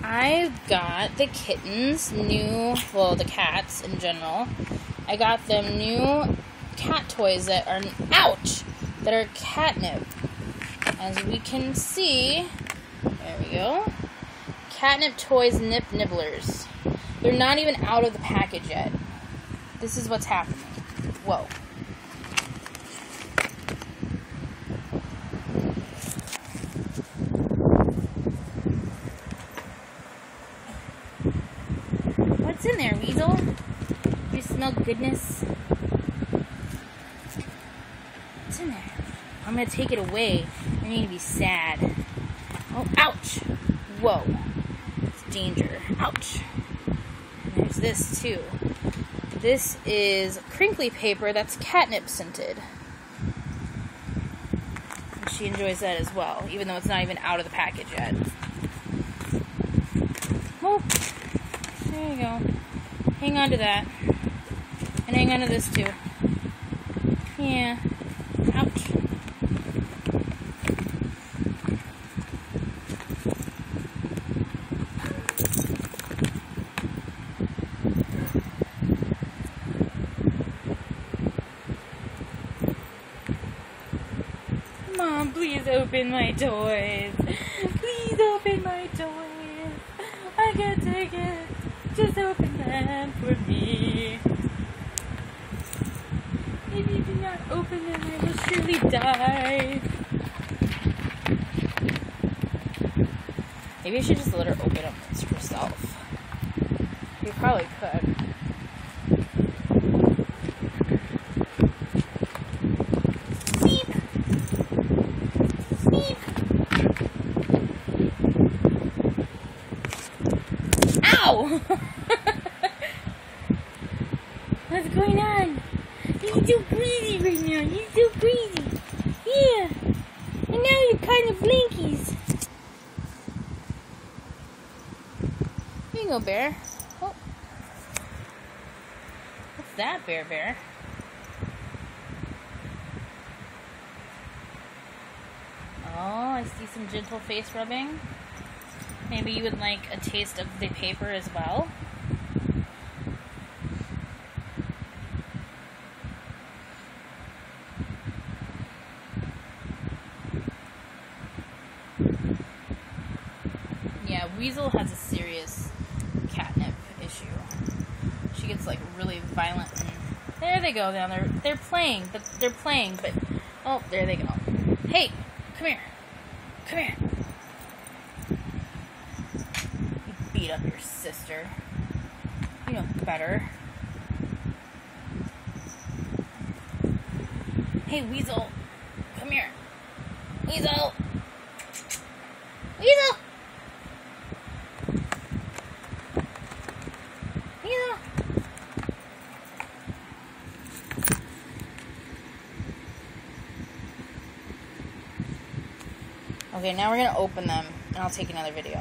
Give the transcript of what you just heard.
I got the kittens the cats in general. I got them new cat toys that are, that are catnip. As we can see, there we go. Catnip toys nibblers. They're not even out of the package yet. This is what's happening. Whoa. What's in there, Weasel? Do you smell goodness? What's in there? I'm gonna take it away. You're gonna be sad. Oh, ouch! Whoa. It's danger. Ouch. And there's this, too. This is crinkly paper that's catnip scented. And she enjoys that as well, even though it's not even out of the package yet. Oh, there you go. Hang on to that. And hang on to this, too. Yeah. Ouch. Mom, please open my toys. Please open my toys. I can't take it. Just open them for me. If you do not open them, I will surely die. Maybe I should just let her open them herself. You probably could. Ow! What's going on? You're so crazy right now. You're so crazy. Yeah. And now you're kind of blinkies. Here you go, Bear. Oh. What's that, Bear? Oh, I see some gentle face rubbing. Maybe you would like a taste of the paper as well. Yeah, Weasel has a serious catnip issue. She gets like really violent. And there they go down there. They're playing, but oh, there they go. Hey, come here. Come here. Beat up your sister. You know better. Hey, Weasel. Come here. Weasel. Weasel. Weasel. Okay, now we're going to open them, and I'll take another video.